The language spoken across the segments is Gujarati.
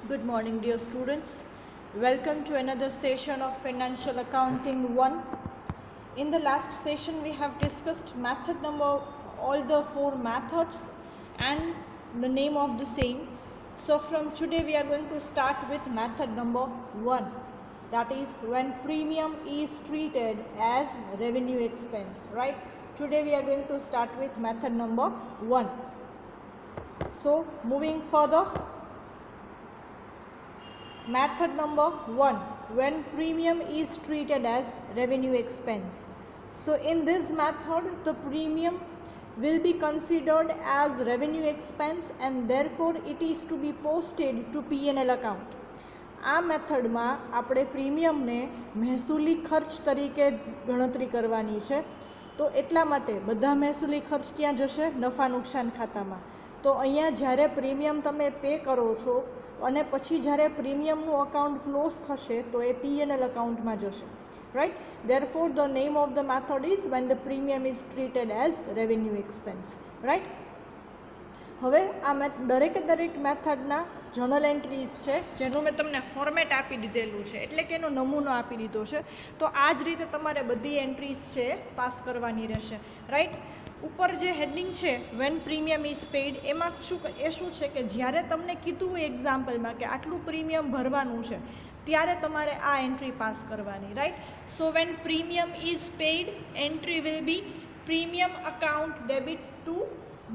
Good morning, dear students. Welcome to another session of Financial Accounting 1. In the last session, we have discussed method number, all the 4 methods and the name of the same. So from today, we are going to start with method number 1. That is when premium is treated as revenue expense, right? Today, we are going to start with method number 1. So moving further. Method number 1, when premium is treated as revenue expense. So in this method, the premium will be considered as revenue expense and therefore it is to be posted to P&L account. આ મેથડમાં આપણે પ્રીમિયમને મહેસૂલી ખર્ચ તરીકે ગણતરી કરવાની છે. તો એટલા માટે બધા મહેસૂલી ખર્ચ ક્યાં જશે? નફા નુકસાન ખાતામાં. તો અહીંયા જ્યારે પ્રીમિયમ તમે પે કરો છો અને પછી જ્યારે પ્રીમિયમનું અકાઉન્ટ ક્લોઝ થશે તો એ P&L અકાઉન્ટમાં જશે, right. Therefore the name of the method is when the premium is treated as revenue expense, right. હવે આ દરેક મેથડના જર્નલ એન્ટ્રીઝ છે જેનું મેં તમને ફોર્મેટ આપી દીધેલું છે, એટલે કે એનો નમૂનો આપી દીધો છે. તો આ જ રીતે તમારે બધી એન્ટ્રીઝ છે પાસ કરવાની રહેશે, રાઈટ. ઉપર જે હેડિંગ છે વેન પ્રીમિયમ ઇઝ પેઇડ, એમાં શું છે કે જ્યારે તમને કીધું હોય એક્ઝામ્પલમાં કે આટલું પ્રીમિયમ ભરવાનું છે ત્યારે તમારે આ એન્ટ્રી પાસ કરવાની, right. So when premium is paid, entry will be premium account debit to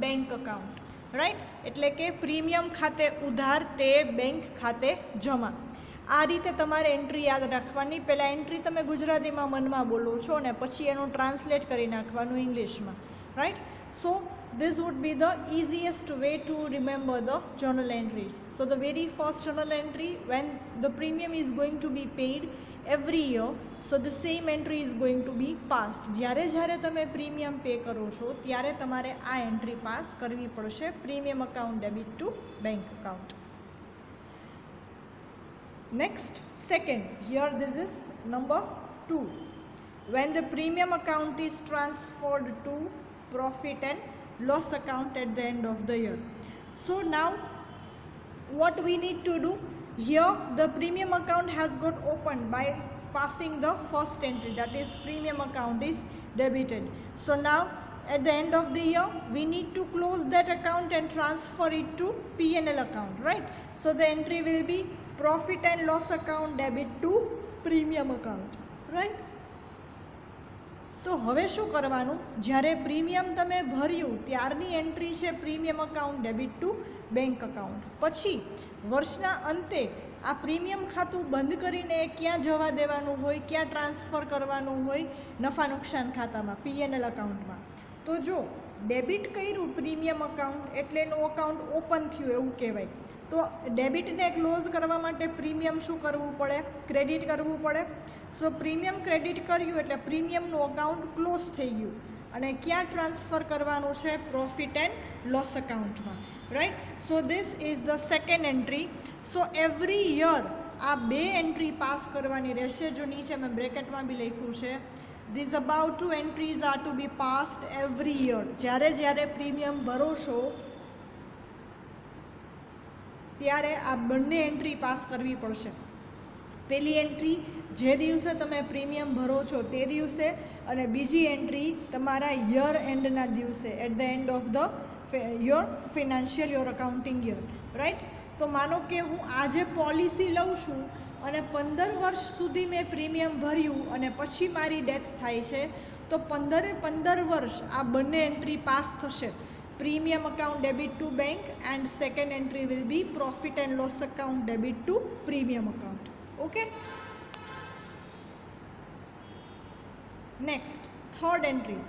bank account, right. એટલે કે પ્રીમિયમ ખાતે ઉધાર તે બેંક ખાતે જમા. આ રીતે તમારે એન્ટ્રી યાદ રાખવાની. પહેલાં એન્ટ્રી તમે ગુજરાતીમાં મનમાં બોલો છો અને પછી એનું ટ્રાન્સલેટ કરી નાખવાનું ઇંગ્લિશમાં, right. So this would be the easiest way to remember the journal entries. So the very first journal entry, when the premium is going to be paid every year, so the same entry is going to be passed. જ્યારે તમે પ્રીમિયમ પે કરો છો ત્યારે તમારે આ એન્ટ્રી પાસ કરવી પડશે, premium account debit to bank account. Next, second, here this is number 2. When the premium account is transferred to profit and loss account at the end of the year. So now what we need to do here, the premium account has got opened by passing the first entry, that is premium account is debited. So now at the end of the year we need to close that account and transfer it to P&L account, right. So the entry will be profit and loss account debit to premium account, right. તો હવે શું કરવાનું? જ્યારે પ્રીમિયમ તમે ભર્યું ત્યારની એન્ટ્રી છે premium account debit to bank account. પછી વર્ષના અંતે આ પ્રીમિયમ ખાતું બંધ કરીને ક્યાં જવા દેવાનું હોય, ક્યાં ટ્રાન્સફર કરવાનું હોય? નફા નુકસાન ખાતામાં, P&L અકાઉન્ટમાં. તો જો ડેબિટ કર્યું પ્રીમિયમ અકાઉન્ટ એટલે એનું અકાઉન્ટ ઓપન થયું એવું કહેવાય. તો ડેબિટને ક્લોઝ કરવા માટે પ્રીમિયમ શું કરવું પડે? ક્રેડિટ કરવું પડે. સો પ્રીમિયમ ક્રેડિટ કર્યું એટલે પ્રીમિયમનું અકાઉન્ટ ક્લોઝ થઈ ગયું અને ક્યાં ટ્રાન્સફર કરવાનું છે? પ્રોફિટ એન્ડ લોસ અકાઉન્ટમાં, right. So this is the second entry. So every year આ બે એન્ટ્રી પાસ કરવાની રહેશે. જો નીચે મેં બ્રેકેટમાં બી લખ્યું છે, these above 2 entries are to be passed every year. જ્યારે પ્રીમિયમ ભરો છો ત્યારે આ બંને એન્ટ્રી પાસ કરવી પડશે. પહેલી એન્ટ્રી જે દિવસે તમે પ્રીમિયમ ભરો છો તે દિવસે અને બીજી એન્ટ્રી તમારા યર એન્ડના દિવસે, at the end of the your financial your accounting year, right. તો માનો કે હું આજે પોલિસી લઉં છું અને 15 વર્ષ સુધી મેં પ્રીમિયમ ભર્યું અને પછી મારી ડેથ થાય છે તો 15 વર્ષ આ બંને એન્ટ્રી પાસ થશે. Premium account debit to bank and second entry will be profit and loss account debit to premium account. Okay. Next, third entry.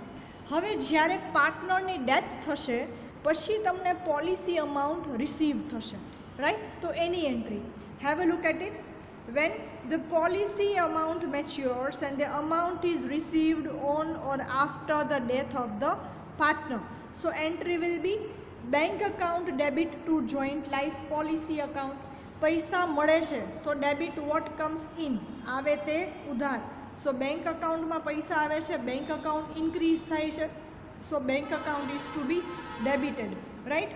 હવે જ્યારે પાર્ટનરની ડેથ થશે પછી તમને પોલિસી અમાઉન્ટ રિસીવ થશે, રાઈટ. તો એની entry have a look at it. When the policy amount matures and the amount is received on or after the death of the partner, so entry will be bank account debit to joint life policy account. પૈસા મળે છે, સો ડેબિટ વોટ કમ્સ ઇન, આવે તે ઉધાર. સો બેંક અકાઉન્ટમાં પૈસા આવે છે, બેંક અકાઉન્ટ ઇન્ક્રીઝ થાય છે, so bank account is to be debited, right.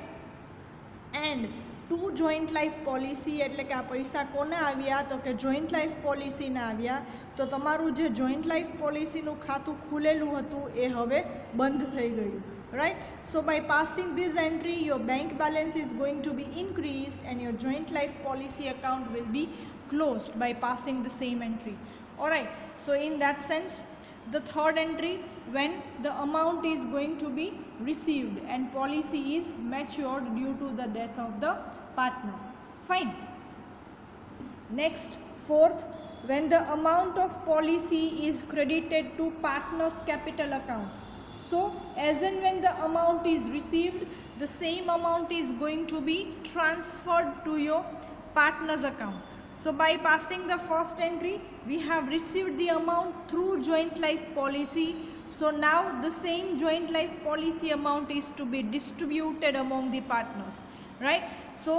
And to joint life policy એટલે કે આ પૈસા કોને આવ્યા તો કે જોઈન્ટ લાઈફ પોલિસીને આવ્યા તો તમારું જે જોઈન્ટ લાઈફ પોલિસીનું ખાતું ખુલેલું હતું એ હવે બંધ થઈ ગયું right. So by passing this entry your bank balance is going to be increased and your joint life policy account will be closed by passing the same entry. Alright, so in that sense the third entry when the amount is going to be received and policy is matured due to the death of the partner. Fine. Next, fourth, when the amount of policy is credited to partner's capital account. So as and when the amount is received, the same amount is going to be transferred to your partner's account. So by passing the first entry, we have received the amount through joint life policy. So now the same joint life policy amount is to be distributed among the partners, right. So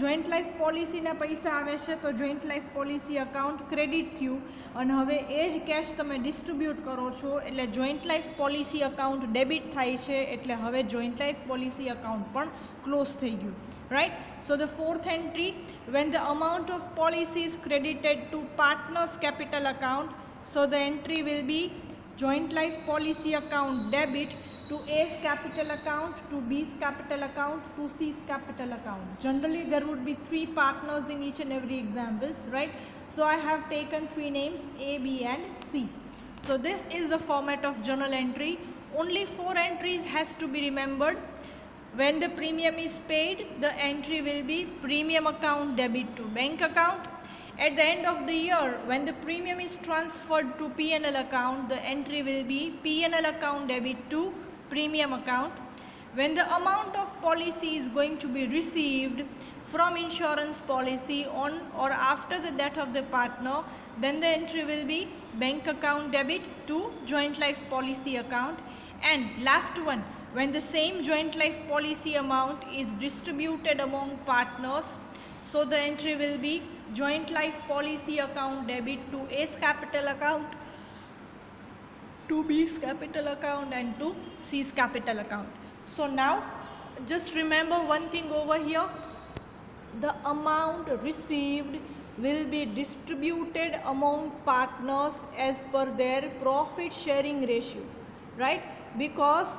joint life policy na paisa આવે છે તો joint life policy account credit થયું અને હવે એ જ cash તમે distribute કરો છો એટલે joint life policy account debit થાય છે એટલે હવે joint life policy account પણ close થઈ ગયું, right. So the fourth entry when the amount of policy is credited to partner's capital account, so the entry will be joint life policy account debit to A's capital account, to B's capital account, to C's capital account. Generally there would be three partners in each and every examples, right. So I have taken three names A, B and C. So this is the format of journal entry. Only 4 entries has to be remembered. When the premium is paid, the entry will be premium account debit to bank account. At the end of the year, when the premium is transferred to P&L account, the entry will be P&L account debit to premium account. When the amount of policy is going to be received from insurance policy on or after the death of the partner, then the entry will be bank account debit to joint life policy account. And last one, when the same joint life policy amount is distributed among partners, so the entry will be joint life policy account debit to A's capital account, to B's capital account and to C's capital account. So now just remember one thing over here, the amount received will be distributed among partners as per their profit sharing ratio, right. Because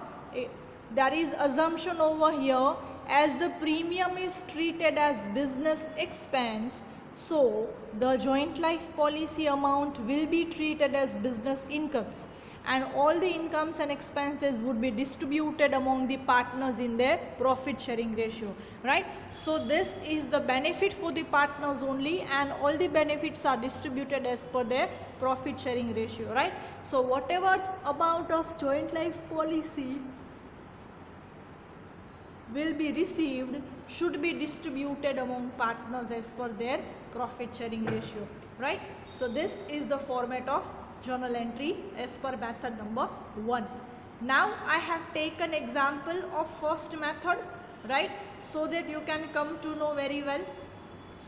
there is assumption over here as the premium is treated as business expense, so the joint life policy amount will be treated as business incomes and all the incomes and expenses would be distributed among the partners in their profit sharing ratio, right. So this is the benefit for the partners only and all the benefits are distributed as per their profit sharing ratio, right. So whatever amount of joint life policy will be received should be distributed among partners as per their profit sharing ratio, right. So this is the format of journal entry as per method number 1. Now I have taken example of first method, right, so that you can come to know very well.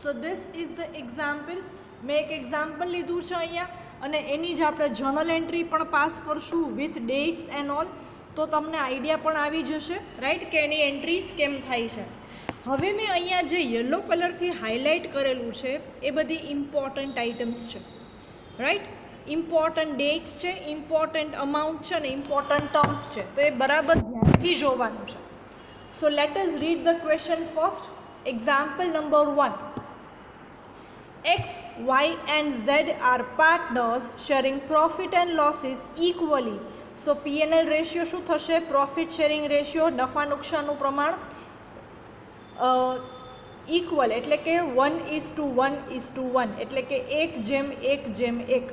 So this is the example. મેં એક એક્ઝામ્પલ લીધું છે અહીંયા અને એની જ આપણે જર્નલ એન્ટ્રી પણ પાસ કરશું વિથ ડેટ્સ એન્ડ ઓલ, તો તમને આઈડિયા પણ આવી જશે, રાઈટ, કે એની એન્ટ્રીઝ કેમ થાય છે. હવે મેં અહીંયા જે યલો કલરથી હાઇલાઇટ કરેલું છે એ બધી ઇમ્પોર્ટન્ટ આઇટમ્સ છે, રાઈટ. ઇમ્પોર્ટન્ટ ડેટ્સ છે, ઇમ્પોર્ટન્ટ અમાઉન્ટ છે અને ઇમ્પોર્ટન્ટ ટર્મ્સ છે, તો એ બરાબર ધ્યાનથી જોવાનું છે. So let us read the question first. Example number 1. X, Y and Z are partners sharing profit and losses equally. So P&L ratio શું થશે? Profit sharing ratio, નફા નુકસાનનું પ્રમાણ equal એટલે કે 1:1:1 એટલે કે 1:1:1.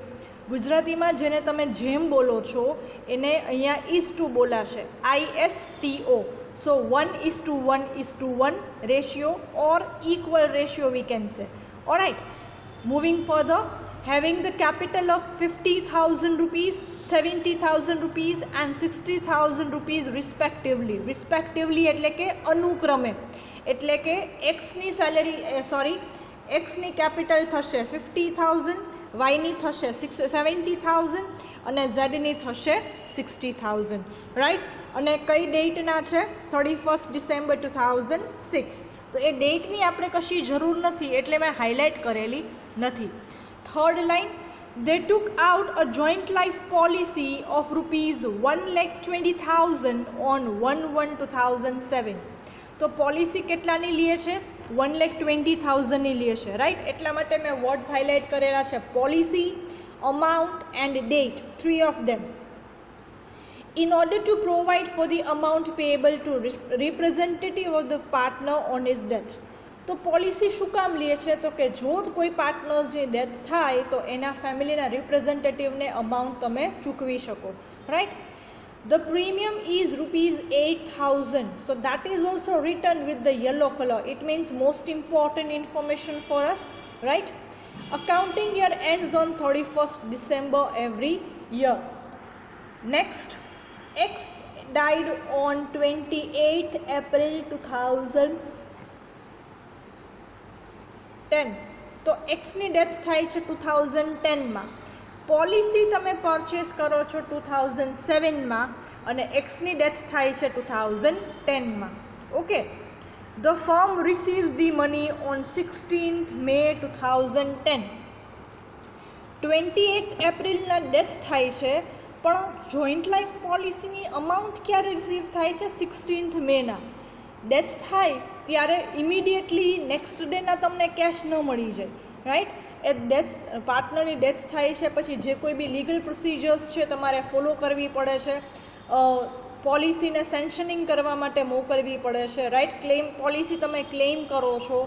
ગુજરાતીમાં જેને તમે જેમ બોલો છો એને અહીંયા is to બોલાશે, ISTO. So 1:1:1 ratio or equal ratio we can say. Alright. Moving further, having the capital of 50,000 rupees, 70,000 rupees and 60,000 rupees respectively. Respectively એટલે કે અનુક્રમે, એટલે કે X ની સેલેરી X ની કેપિટલ થશે 50,000, Y ની થશે 70,000 અને Z ની થશે 60,000, રાઈટ. અને કઈ ડેટના છે? 31st December 2006. તો એ ડેટની આપણે કશી જરૂર નથી એટલે મેં હાઇલાઇટ કરેલી નથી. Third line, they took out a joint life policy of rupees 1,20,000 on 1/1/2007. તો પોલિસી કેટલાની લે છે? 1,20,000ની લે છે, રાઈટ. એટલા માટે મેં વર્ડ્સ હાઇલાઇટ કરેલા છે: policy, amount and date, three of them. In order to provide for the amount payable to representative of the partner on his death. તો પોલિસી શું કામ લે છે? તો કે જો કોઈ પાર્ટનર જે ડેથ થાય તો એના ફેમિલીના રિપ્રેઝેન્ટેટિવને અમાઉન્ટ તમે ચૂકવી શકો, right. The premium is rupees 8,000. So that is also written with the yellow color. It means most important information for us, right? Accounting year ends on 31st December every year. Next, X died on 28th April 2010. તો એક્સની ડેથ થાય છે 2010માં. પોલિસી તમે પરચેસ કરો છો 2007માં અને એક્સની ડેથ થાય છે 2010માં. Okay. The firm receives the money on 16th May 2010. 28th એપ્રિલના ડેથ થાય છે, પણ જોઈન્ટ લાઈફ પોલિસીની અમાઉન્ટ ક્યારે રિસીવ થાય છે? 16th મેના. ડેથ થાય ત્યારે ઇમિડિયેટલી નેક્સ્ટ ડેના તમને કેશ ન મળી જાય, રાઈટ. એ ડેથ પાર્ટનરની ડેથ થાય છે પછી જે કોઈ બી લીગલ પ્રોસિજર્સ છે તમારે ફોલો કરવી પડે છે. પોલિસીને સેન્શનિંગ કરવા માટે મોકલવી પડે છે, રાઈટ. ક્લેમ પોલિસી તમે ક્લેમ કરો છો,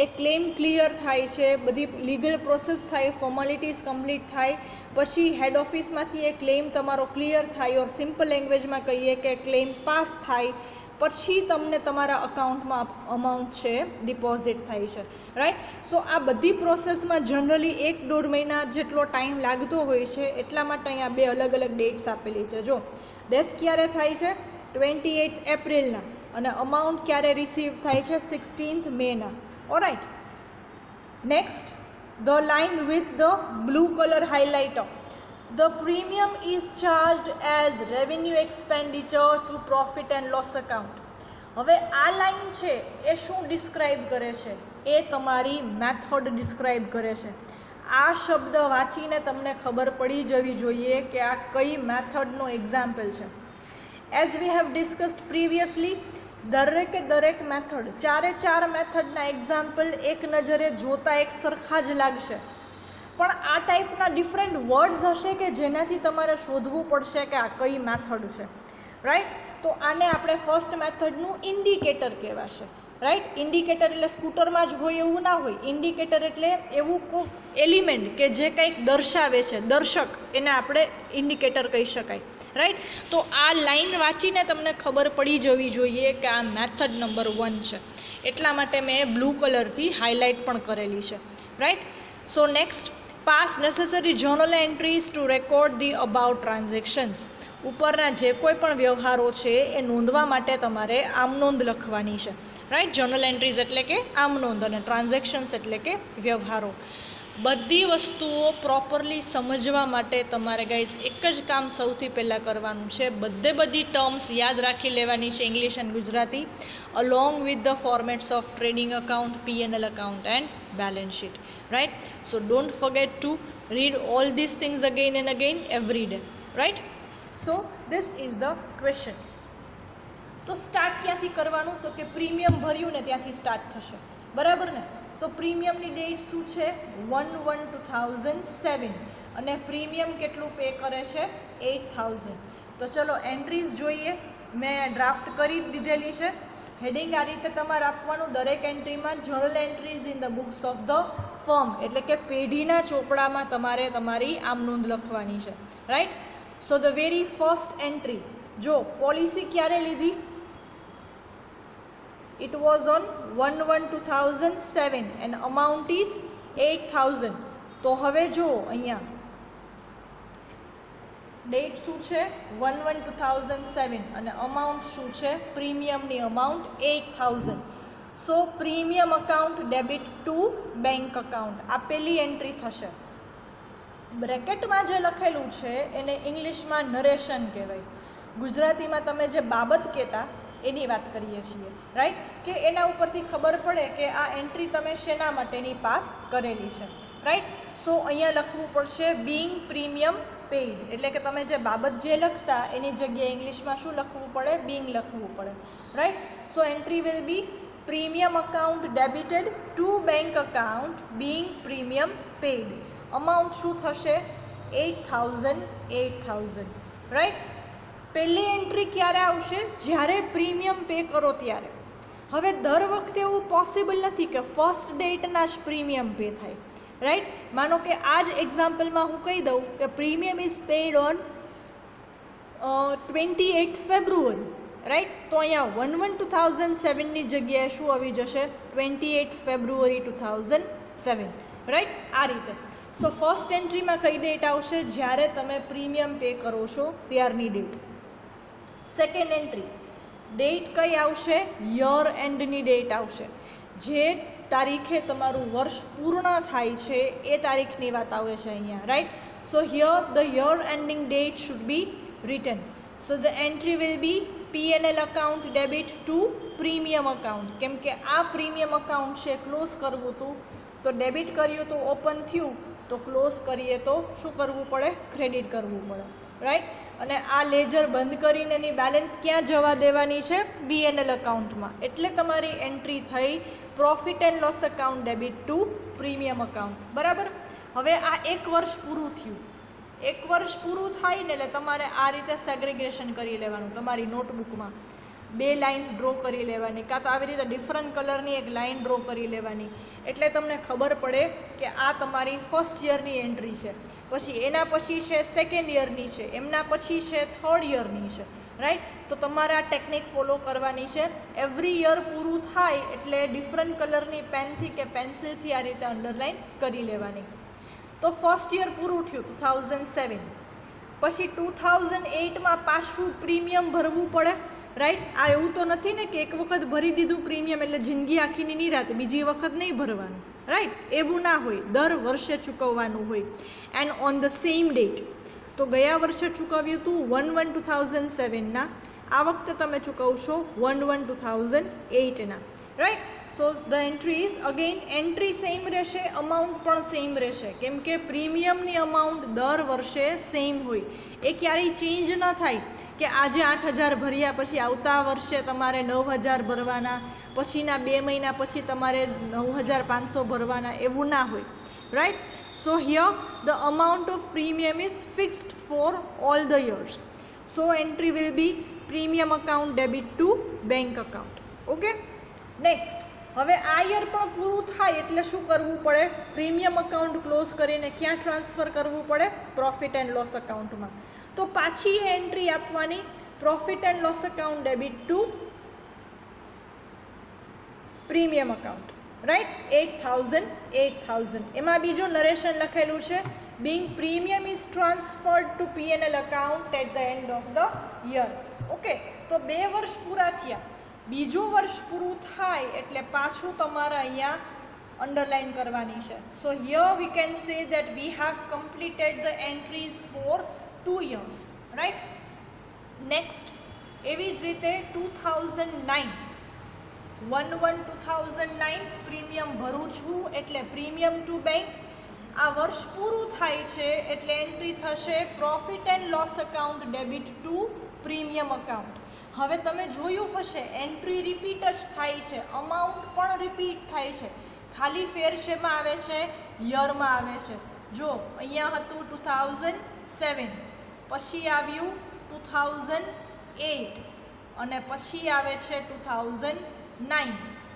એ ક્લેમ ક્લિયર થાય છે, બધી લીગલ પ્રોસેસ થાય, ફોર્માલિટીઝ કમ્પ્લીટ થાય, પછી હેડ ઓફિસમાંથી એ ક્લેમ તમારો ક્લિયર થાય, ઓર સિમ્પલ લેંગ્વેજમાં કહીએ કે ક્લેમ પાસ થાય, પછી તમને તમારા અકાઉન્ટમાં અમાઉન્ટ છે ડિપોઝિટ થાય છે, રાઈટ. સો આ બધી પ્રોસેસમાં જનરલી 1-1.5 મહિના જેટલો ટાઈમ લાગતો હોય છે. એટલા માટે અહીંયા બે અલગ અલગ ડેટ્સ આપેલી છે. જો ડેથ ક્યારે થાય છે? 28 એપ્રિલના, અને અમાઉન્ટ ક્યારે રિસીવ થાય છે? 16th મેના. Alright. Next, the line with the blue colour highlighter. The premium is charged as revenue expenditure to profit and loss account. હવે આ લાઈન છે એ શું ડિસ્ક્રાઇબ કરે છે? એ તમારી મેથડ ડિસ્ક્રાઇબ કરે છે. આ શબ્દ વાંચીને તમને ખબર પડી જવી જોઈએ કે આ કઈ મેથડનો એક્ઝામ્પલ છે. As we have discussed previously, દરેક મેથડ, 4 મેથડના એક્ઝામ્પલ એક નજરે જોતા એક સરખા જ લાગશે, પણ આ ટાઈપના ડિફરન્ટ વર્ડ્સ હશે કે જેનાથી તમારે શોધવું પડશે કે આ કઈ મેથડ છે, રાઈટ. તો આને આપણે ફર્સ્ટ મેથડનું ઇન્ડિકેટર કહેવાશે, રાઈટ. ઇન્ડિકેટર એટલે સ્કૂટરમાં જ હોય એવું ના હોય. ઇન્ડિકેટર એટલે એવું કોઈ એલિમેન્ટ કે જે કંઈક દર્શાવે છે, દર્શક, એને આપણે ઇન્ડિકેટર કહી શકાય, રાઈટ. તો આ લાઈન વાંચીને તમને ખબર પડી જવી જોઈએ કે આ મેથડ નંબર 1 છે. એટલા માટે મેં બ્લુ કલરથી હાઇલાઇટ પણ કરેલી છે, right. So next, pass necessary journal entries to record the about transactions. ઉપરના જે કોઈ પણ વ્યવહારો છે એ નોંધવા માટે તમારે આમનોંધ લખવાની છે, રાઈટ. જર્નલ એન્ટ્રીઝ એટલે કે આમનોંધ, અને ટ્રાન્ઝેક્શન્સ એટલે કે વ્યવહારો. બધી વસ્તુઓ પ્રોપરલી સમજવા માટે તમારે ગાઈઝ એક જ કામ સૌથી પહેલાં કરવાનું છે. બધી ટર્મ્સ યાદ રાખી લેવાની છે, English and Gujarati, along with the formats of trading account, P&L account and balance sheet, right. So don't forget two read all this things again and again every day, right. So this is the question. તો સ્ટાર્ટ ક્યાંથી કરવાનું? તો કે પ્રીમિયમ ભર્યું ને ત્યાંથી સ્ટાર્ટ થશે, બરાબર ને. તો પ્રીમિયમની ડેટ શું છે? 1/1/2007, અને પ્રીમિયમ કેટલું પે કરે છે? 8,000. તો ચલો એન્ટ્રીઝ જોઈએ. મેં ડ્રાફ્ટ કરી દીધેલી છે. હેડિંગ આ રીતે તમારે આપવાનું દરેક એન્ટ્રીમાં: journal entries in the books of the firm, એટલે કે પેઢીના ચોપડામાં તમારે તમારી આમનોંધ લખવાની છે, right. So the very first entry, જો પોલિસી ક્યારે લીધી? It was on 1/1/2007 and amount is 8,000. તો હવે જો અહીંયા ડેટ શું છે? 1/1/2007 અને અમાઉન્ટ શું છે? પ્રીમિયમની amount 8,000. So premium account debit to bank account, આ પહેલી એન્ટ્રી થશે. બ્રેકેટમાં જે લખેલું છે એને ઇંગ્લિશમાં નરેશન કહેવાય. ગુજરાતીમાં તમે જે બાબત કહેતા એની વાત કરીએ છીએ, રાઈટ, કે એના ઉપરથી ખબર પડે કે આ એન્ટ્રી તમે શેના માટેની પાસ કરેલી છે, રાઈટ. સો અહીંયા લખવું પડશે બીંગ પ્રીમિયમ પેઇડ, એટલે કે તમે જે બાબત જે લખતા એની જગ્યાએ ઇંગ્લિશમાં શું લખવું પડે, બીંગ લખવું પડે, right. So entry will be premium account debited to bank account being premium paid. Amount શું થશે, 8,000, રાઈટ. પહેલી એન્ટ્રી ક્યારે આવશે, જ્યારે પ્રીમિયમ પે કરો ત્યારે. હવે દર વખતે એવું પોસિબલ નથી કે ફર્સ્ટ ડેટના જ પ્રીમિયમ પે થાય, રાઈટ. માનો કે આ જ એક્ઝામ્પલમાં હું કહી દઉં કે premium is paid on 28 February, right. તો અહીંયા 1/1/2007ની જગ્યાએ શું આવી જશે, 28 ફેબ્રુઆરી 2007, રાઈટ. આ રીતે. સો ફર્સ્ટ એન્ટ્રીમાં કઈ ડેટ આવશે, જ્યારે તમે પ્રીમિયમ પે કરો છો ત્યારની ડેટ. સેકન્ડ એન્ટ્રી ડેટ કઈ આવશે, યર એન્ડની ડેટ આવશે. જે તારીખે તમારું વર્ષ પૂર્ણ થાય છે એ તારીખની વાત આવે છે અહીંયા, right. So here the year ending date should be return. So the entry will B P&L account debit to premium account. કેમ કે આ પ્રીમિયમ અકાઉન્ટ છે, ક્લોઝ કરવું હતું તો ડેબિટ કર્યું તો ઓપન થયું, તો ક્લોઝ કરીએ તો શું કરવું પડે, ક્રેડિટ કરવું પડે, રાઈટ. અને આ લેજર બંધ કરીને એની બેલેન્સ ક્યાં જવા દેવાની છે, P&L અકાઉન્ટમાં. એટલે તમારી એન્ટ્રી થઈ profit and loss account debit to premium account, બરાબર. હવે આ એક વર્ષ પૂરું થયું, એક વર્ષ પૂરું થાય ને એટલે તમારે આ રીતે સેગ્રેગેશન કરી લેવાનું. તમારી નોટબુકમાં 2 લાઇન્સ ડ્રો કરી લેવાની, કાં તો આવી રીતે ડિફરન્ટ કલરની એક લાઇન ડ્રો કરી લેવાની. એટલે તમને ખબર પડે કે આ તમારી ફર્સ્ટ યરની એન્ટ્રી છે, પછી એના પછી છે સેકન્ડ યરની છે, એમના પછી છે થર્ડ યરની છે, રાઈટ. તો તમારે આ ટેકનિક ફોલો કરવાની છે. એવરી યર પૂરું થાય એટલે ડિફરન્ટ કલરની પેનથી કે પેન્સિલથી આ રીતે અંડરલાઇન કરી લેવાની. તો ફર્સ્ટ યર પૂરું થયું 2007, પછી 2008માં પાછું પ્રીમિયમ ભરવું પડે, રાઈટ. આ એવું તો નથી ને કે એક વખત ભરી દીધું પ્રીમિયમ એટલે જિંદગી આખીની નિરાતે બીજી વખત નહીં ભરવાનું, રાઈટ. એવું ના હોય, દર વર્ષે ચૂકવવાનું હોય. And on the same date. તો ગયા વર્ષે ચૂકવ્યું હતું 1/1/2007ના, આ વખતે તમે ચૂકવશો 1/1/2008ના, right. So the entry is again entry same રહેશે, અમાઉન્ટ પણ સેમ રહેશે. કેમ કે પ્રીમિયમની અમાઉન્ટ દર વર્ષે સેમ હોય, એ ક્યારેય ચેન્જ ન થાય કે આજે 8,000 ભર્યા પછી આવતા વર્ષે તમારે 9,000 ભરવાના, પછીના 2 મહિના પછી તમારે 9,500 ભરવાના, એવું ના હોય, right. So here the amount of premium is fixed for all the years. So entry will be premium account debit to bank account. Okay, next. હવે આ યર પણ પૂરું થાય એટલે શું કરવું પડે, પ્રીમિયમ અકાઉન્ટ ક્લોઝ કરીને ક્યાં ટ્રાન્સફર કરવું પડે, પ્રોફિટ એન્ડ લોસ અકાઉન્ટમાં. તો પાછી એન્ટ્રી આપવાની profit and loss account debit to premium account, right. 8,000. એમાં બીજું નરેશન લખેલું છે, being premium is transferred to P&L account at the end of the year. Okay, તો 2 વર્ષ પૂરા થયા, બીજું વર્ષ પૂરું થાય એટલે પાછું તમારે અહીંયા અંડરલાઇન કરવાની છે. So here we can say that we have completed the entries for 2 years, right. Next, એવી જ રીતે 2009, 1/1/2009 પ્રીમિયમ ભરું છું એટલે પ્રીમિયમ ટુ બેંક. આ વર્ષ પૂરું થાય છે એટલે એન્ટ્રી થશે profit and loss account debit to premium account. હવે તમે જોયું હશે એન્ટ્રી રિપીટ જ થાય છે, અમાઉન્ટ પણ રિપીટ થાય છે, ખાલી ફેર શેમાં આવે છે, યરમાં આવે છે. જો અહીંયા હતું 2007, પછી આવ્યું 2008 અને પછી આવે છે 2009.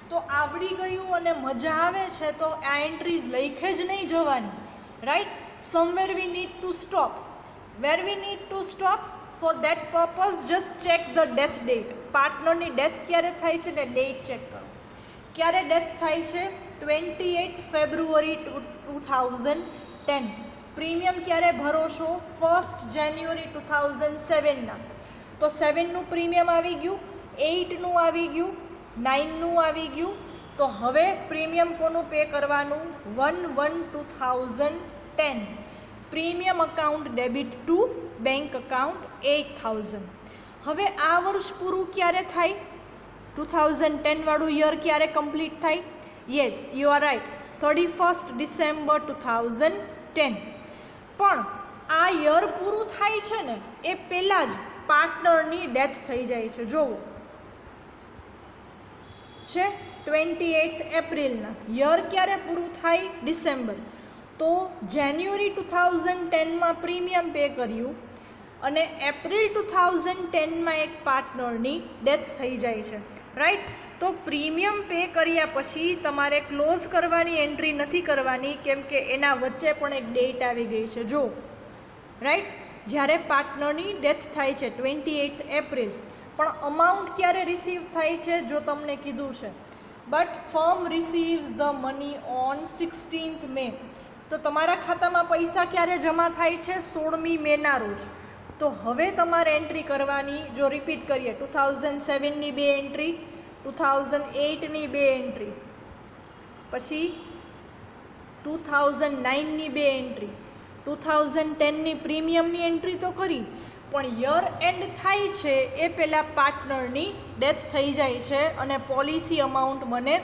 તો આવડી ગયું અને મજા આવે છે તો આ એન્ટ્રીઝ લખે જ નહીં જવાની, right. Somewhere we need to stop. Where we need to stop? For that purpose just check the death date. પાર્ટનરની ડેથ ક્યારે થાય છે ને ડેટ ચેક કરો. ક્યારે ડેથ થાય છે? 28 ફેબ્રુઆરી 2010. પ્રીમિયમ ક્યારે ભરો છો? 1 જાન્યુઆરી 2007ના. તો 7નું પ્રીમિયમ આવી ગયું, 8નું આવી ગયું, 9નું આવી ગયું. તો હવે પ્રીમિયમ કોનું પે કરવાનું? 1/1/2010. Premium account debit to bank account 8,000. હવે આ વર્ષ પૂરું ક્યારે થાય? 2010 વાળું યર ક્યારે કમ્પ્લીટ થાય? Yes, you are right, 31st December 2010. પણ આ યર પૂરું થાય છે ને એ પહેલાં જ પાર્ટનરની ડેથ થઈ જાય છે. જોવો છે 28th એપ્રિલના, યર ક્યારે પૂરું થાય? ડિસેમ્બર. તો જાન્યુઆરી 2010માં પ્રીમિયમ પે કર્યું અને એપ્રિલ 2010માં એક પાર્ટનરની ડેથ થઈ જાય છે, રાઈટ. તો પ્રીમિયમ પે કર્યા પછી તમારે ક્લોઝ કરવાની એન્ટ્રી નથી કરવાની, કેમ કે એના વચ્ચે પણ એક ડેટ આવી ગઈ છે. જો રાઈટ, જ્યારે પાર્ટનરની ડેથ થાય છે 28th એપ્રિલ, પણ અમાઉન્ટ ક્યારે રિસીવ થાય છે? જો તમને કીધું છે but firm receives the money on 16th May. તો તમારા ખાતામાં પૈસા ક્યારે જમા થાય છે? 16મી મેના રોજ. તો હવે તમારે એન્ટ્રી કરવાની, જો રિપીટ કરીએ, 2007ની 2 એન્ટ્રી, 2008ની 2 એન્ટ્રી, પછી 2009ની 2 એન્ટ્રી, 2010ની પ્રીમિયમની એન્ટ્રી તો કરી, પણ યર એન્ડ થાય છે એ પહેલાં પાર્ટનરની ડેથ થઈ જાય છે અને પોલિસી અમાઉન્ટ મને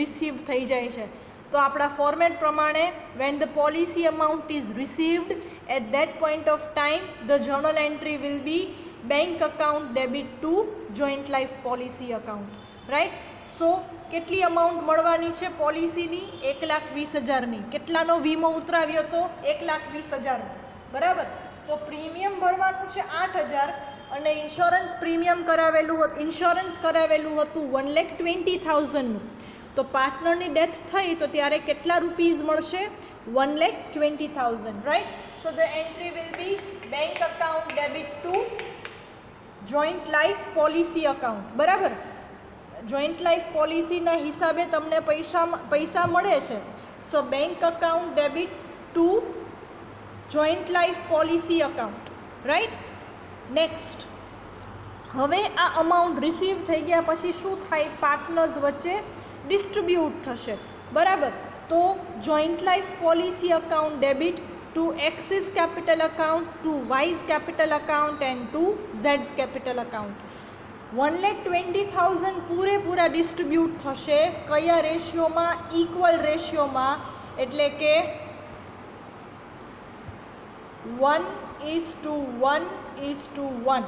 રિસીવ થઈ જાય છે. તો આપણા ફોર્મેટ પ્રમાણે when the policy amount is received at that point of time the journal entry will be bank account debit to joint life policy account, right. So કેટલી અમાઉન્ટ મળવાની છે પોલિસીની? 1,20,000ની. કેટલાનો વીમો ઉતરાવ્યો હતો? 1,20,000, બરાબર. તો પ્રીમિયમ ભરવાનું છે 8,000 અને ઇન્સ્યોરન્સ પ્રીમિયમ કરાવેલું હતું, ઇન્સ્યોરન્સ કરાવેલું હતું 1,20,000નું. તો પાર્ટનરની ડેથ થઈ તો ત્યારે કેટલા રૂપીઝ મળશે? 1,20,000, right. So the entry will be bank account debit to joint life policy account, બરાબર. જોઈન્ટ લાઈફ પોલિસીના હિસાબે તમને પૈસા મળે છે. So bank account debit to joint life policy account, right. Next, હવે આ અમાઉન્ટ રિસીવ થઈ ગયા પછી શું થાય? પાર્ટનર્સ વચ્ચે ડિસ્ટ્રીબ્યુટ થશે, બરાબર. તો joint life policy account debit to X's capital account, to Y's capital account and to ઝેડ્સ કેપિટલ અકાઉન્ટ. 1,20,000 પૂરેપૂરા ડિસ્ટ્રીબ્યુટ થશે. કયા રેશિયોમાં? ઇક્વલ રેશિયોમાં, એટલે કે 1:1:1,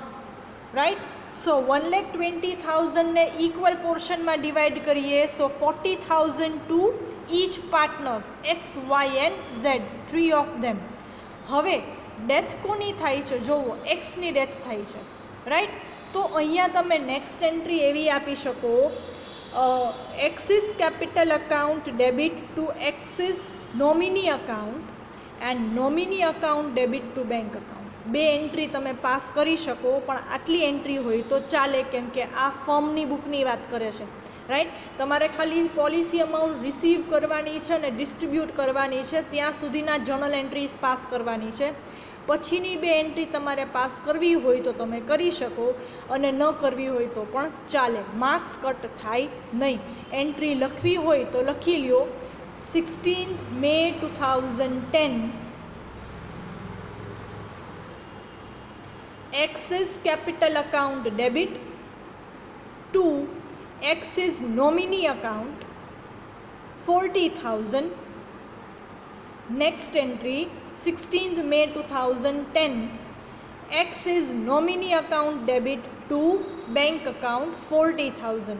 રાઈટ. સો 1,20,000 ને ઇક્વલ પોર્શનમાં ડિવાઈડ કરીએ, so 40,000 to each partners, X, Y and Z, 3 of them. હવે ડેથ કોની થાય છે? જોવો, એક્સની ડેથ થાય છે, રાઈટ. તો અહીંયા તમે નેક્સ્ટ એન્ટ્રી એવી આપી શકો, axis capital account debit to axis nominee account and nominee account debit to bank account. 2 entry તમે પાસ કરી શકો, પણ આટલી એન્ટ્રી હોય તો ચાલે, કેમ કે આ ફર્મની બુકની વાત કરે છે, રાઈટ. તમારે ખાલી પોલિસી અમાઉન્ટ રિસીવ કરવાની છે અને ડિસ્ટ્રીબ્યુટ કરવાની છે, ત્યાં સુધીના જર્નલ એન્ટ્રીઝ પાસ કરવાની છે. પછીની 2 એન્ટ્રી તમારે પાસ કરવી હોય તો તમે કરી શકો અને ન કરવી હોય તો પણ ચાલે, માર્ક્સ કટ થાય નહીં. એન્ટ્રી લખવી હોય તો લખી લ્યો, 16th May 2010 Axis capital account debit to Axis nominee account 40,000. Next entry 16th May 2010 Axis nominee account debit to bank account 40,000.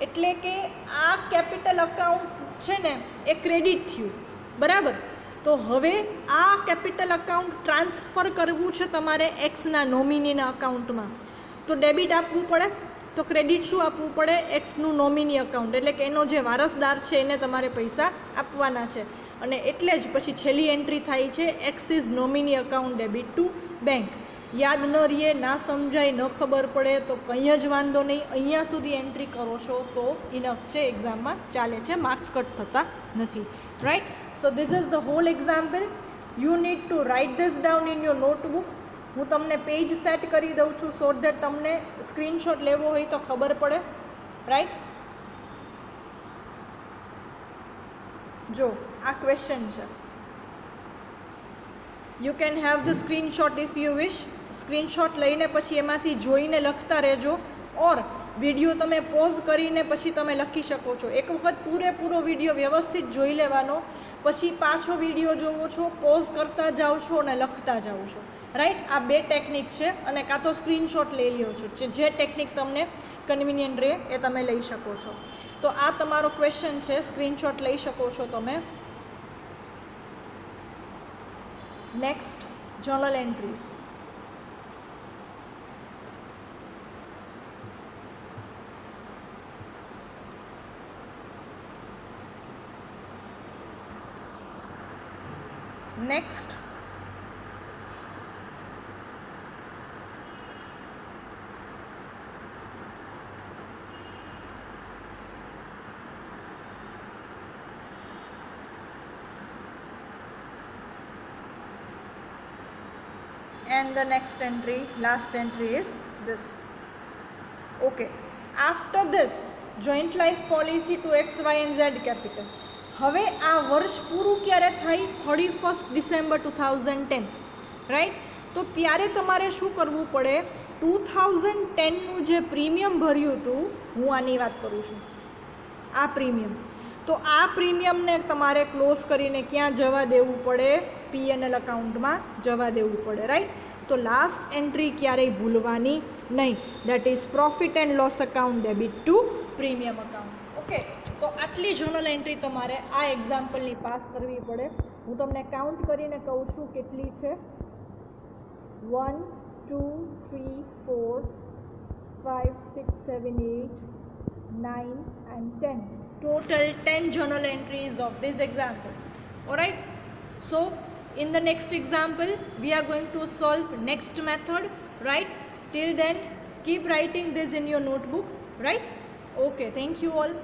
એટલે કે આ કેપિટલ અકાઉન્ટ છે ને એ ક્રેડિટ થયું, બરાબર. તો હવે આ કેપિટલ અકાઉન્ટ ટ્રાન્સફર કરવું છે તમારે એક્સના નોમિનીના અકાઉન્ટમાં, તો ડેબિટ આપવું પડે. તો ક્રેડિટ શું આપવું પડે? એક્સનું નોમિની અકાઉન્ટ, એટલે કે એનો જે વારસદાર છે એને તમારે પૈસા આપવાના છે. અને એટલે જ પછી છેલ્લી એન્ટ્રી થાય છે axis nominee account debit to bank. યાદ ન રહીએ, ના સમજાય, ન ખબર પડે તો કંઈ જ વાંધો નહીં, અહીંયા સુધી એન્ટ્રી કરો છો તો ઇનફ છે, એક્ઝામમાં ચાલે છે, માર્ક્સ કટ થતા નથી, right. So this is the whole example. You need to write this down in your notebook. હું તમને પેજ સેટ કરી દઉં છું સો દેટ તમને સ્ક્રીનશોટ લેવો હોય તો ખબર પડે, રાઈટ. જો આ ક્વેશ્ચન છે, you can have the screenshot if you wish. Screenshot લઈને પછી એમાંથી જોઈને લખતા રહેજો, ઓર વિડીયો તમે પોઝ કરીને પછી તમે લખી શકો છો. એક વખત પૂરેપૂરો વિડીયો વ્યવસ્થિત જોઈ લેવાનો, પછી પાછો વિડીયો જોવો છો, પોઝ કરતા જાઓ છો અને લખતા જાઓ છો. રાઈટ, આ બે ટેકનિક છે. અને કાં તો સ્ક્રીનશોટ લઈ લ્યો છો, જે ટેકનિક તમને કન્વિનિયન્ટ રહે એ તમે લઈ શકો છો. તો આ તમારો ક્વેશ્ચન છે, સ્ક્રીનશોટ લઈ શકો છો તમે. Next, journal entries. Next, and the next entry, last entry is this. Okay, after this joint life policy to X, Y and Z capital. હવે આ વર્ષ પૂરું ક્યારે થાય? 31 ડિસેમ્બર 2010. રાઈટ, તો ત્યારે તમારે શું કરવું પડે? 2010નું જે પ્રીમિયમ ભર્યું હતું, હું આની વાત કરું છું, આ પ્રીમિયમ, તો આ પ્રીમિયમને તમારે ક્લોઝ કરીને ક્યાં જવા દેવું પડે? P&L અકાઉન્ટમાં જવા દેવું પડે. રાઈટ, તો લાસ્ટ એન્ટ્રી ક્યારેય ભૂલવાની નહીં. That is profit and loss account debit to premium account. Okay, તો આટલી જર્નલ એન્ટ્રી તમારે આ એક્ઝામ્પલની પાસ કરવી પડે. હું તમને કાઉન્ટ કરીને કહું છું કેટલી છે. 1 2 3 4 5 6 7 8 9 and 10. Total 10 journal entries of this example. Alright, so in the next example we are going to solve next method. Right, till then keep writing this in your notebook. Right, okay, thank you all.